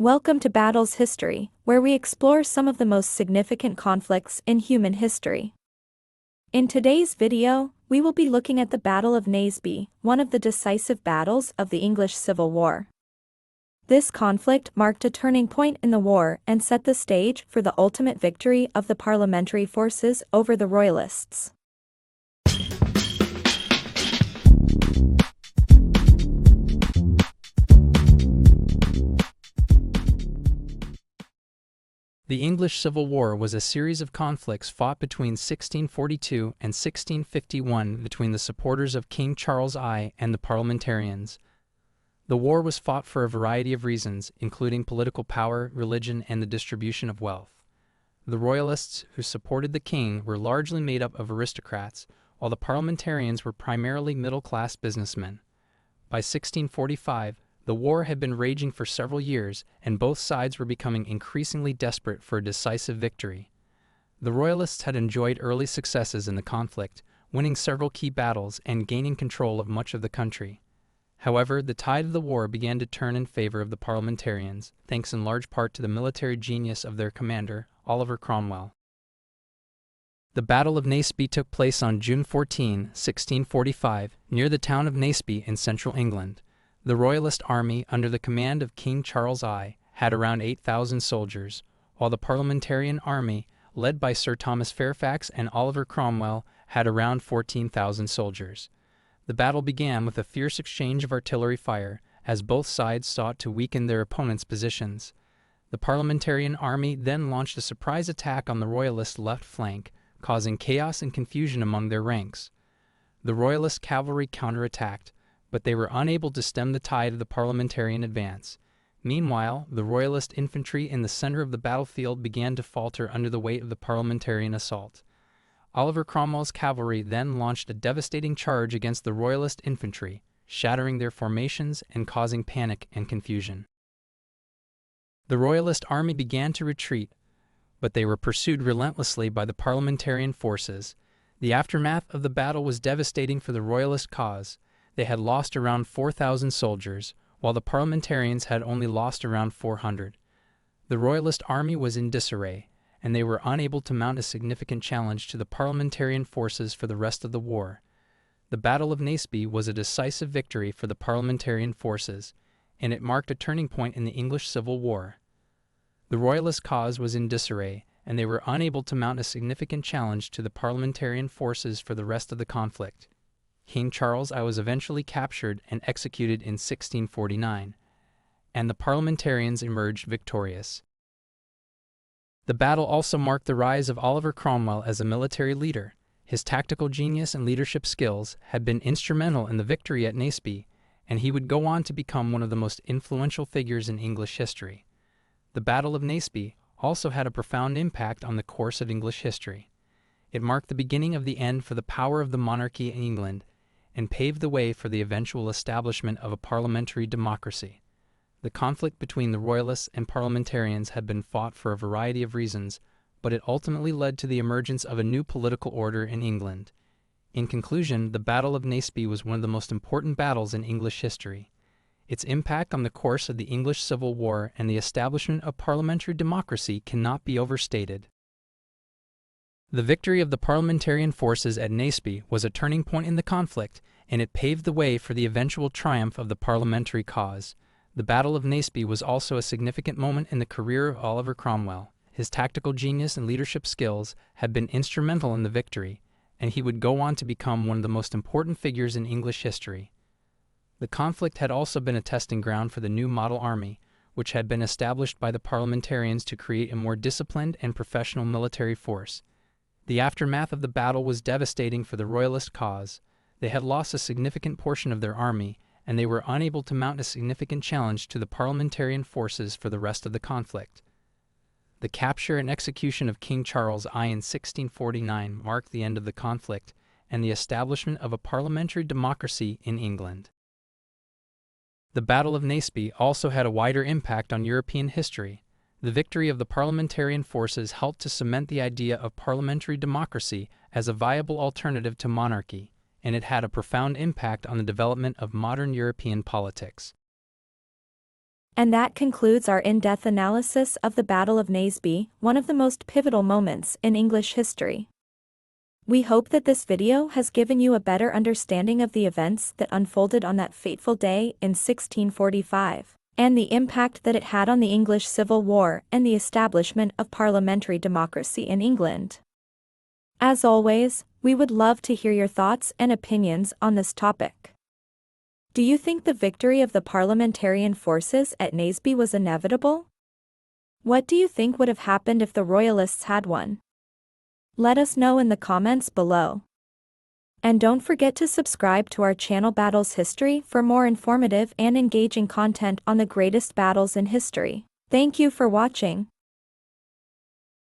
Welcome to Battle's History, where we explore some of the most significant conflicts in human history. In today's video, we will be looking at the Battle of Naseby, one of the decisive battles of the English Civil War. This conflict marked a turning point in the war and set the stage for the ultimate victory of the parliamentary forces over the Royalists. The English Civil War was a series of conflicts fought between 1642 and 1651 between the supporters of King Charles I and the parliamentarians. The war was fought for a variety of reasons, including political power, religion, and the distribution of wealth. The Royalists, who supported the king, were largely made up of aristocrats, while the parliamentarians were primarily middle-class businessmen. By 1645, the war had been raging for several years, and both sides were becoming increasingly desperate for a decisive victory. The Royalists had enjoyed early successes in the conflict, winning several key battles and gaining control of much of the country. However, the tide of the war began to turn in favor of the parliamentarians, thanks in large part to the military genius of their commander, Oliver Cromwell. The Battle of Naseby took place on June 14, 1645, near the town of Naseby in central England. The Royalist army, under the command of King Charles I, had around 8,000 soldiers, while the parliamentarian army, led by Sir Thomas Fairfax and Oliver Cromwell, had around 14,000 soldiers. The battle began with a fierce exchange of artillery fire, as both sides sought to weaken their opponents' positions. The parliamentarian army then launched a surprise attack on the Royalist left flank, causing chaos and confusion among their ranks. The Royalist cavalry counterattacked, but they were unable to stem the tide of the parliamentarian advance. Meanwhile, the Royalist infantry in the center of the battlefield began to falter under the weight of the parliamentarian assault. Oliver Cromwell's cavalry then launched a devastating charge against the Royalist infantry, shattering their formations and causing panic and confusion. The Royalist army began to retreat, but they were pursued relentlessly by the parliamentarian forces. The aftermath of the battle was devastating for the Royalist cause. They had lost around 4,000 soldiers, while the parliamentarians had only lost around 400. The Royalist army was in disarray, and they were unable to mount a significant challenge to the parliamentarian forces for the rest of the war. The Battle of Naseby was a decisive victory for the parliamentarian forces, and it marked a turning point in the English Civil War. The Royalist cause was in disarray, and they were unable to mount a significant challenge to the parliamentarian forces for the rest of the conflict. King Charles I was eventually captured and executed in 1649, and the parliamentarians emerged victorious. The battle also marked the rise of Oliver Cromwell as a military leader. His tactical genius and leadership skills had been instrumental in the victory at Naseby, and he would go on to become one of the most influential figures in English history. The Battle of Naseby also had a profound impact on the course of English history. It marked the beginning of the end for the power of the monarchy in England, and paved the way for the eventual establishment of a parliamentary democracy. The conflict between the Royalists and parliamentarians had been fought for a variety of reasons, but it ultimately led to the emergence of a new political order in England. In conclusion, the Battle of Naseby was one of the most important battles in English history. Its impact on the course of the English Civil War and the establishment of parliamentary democracy cannot be overstated. The victory of the parliamentarian forces at Naseby was a turning point in the conflict, and it paved the way for the eventual triumph of the parliamentary cause. The Battle of Naseby was also a significant moment in the career of Oliver Cromwell. His tactical genius and leadership skills had been instrumental in the victory, and he would go on to become one of the most important figures in English history. The conflict had also been a testing ground for the new model army, which had been established by the parliamentarians to create a more disciplined and professional military force. The aftermath of the battle was devastating for the Royalist cause. They had lost a significant portion of their army, and they were unable to mount a significant challenge to the parliamentarian forces for the rest of the conflict. The capture and execution of King Charles I in 1649 marked the end of the conflict and the establishment of a parliamentary democracy in England. The Battle of Naseby also had a wider impact on European history. The victory of the parliamentarian forces helped to cement the idea of parliamentary democracy as a viable alternative to monarchy, and it had a profound impact on the development of modern European politics. And that concludes our in-depth analysis of the Battle of Naseby, one of the most pivotal moments in English history. We hope that this video has given you a better understanding of the events that unfolded on that fateful day in 1645, and the impact that it had on the English Civil War and the establishment of parliamentary democracy in England. As always, we would love to hear your thoughts and opinions on this topic. Do you think the victory of the parliamentarian forces at Naseby was inevitable? What do you think would have happened if the Royalists had won? Let us know in the comments below. And don't forget to subscribe to our channel Battles History for more informative and engaging content on the greatest battles in history. Thank you for watching.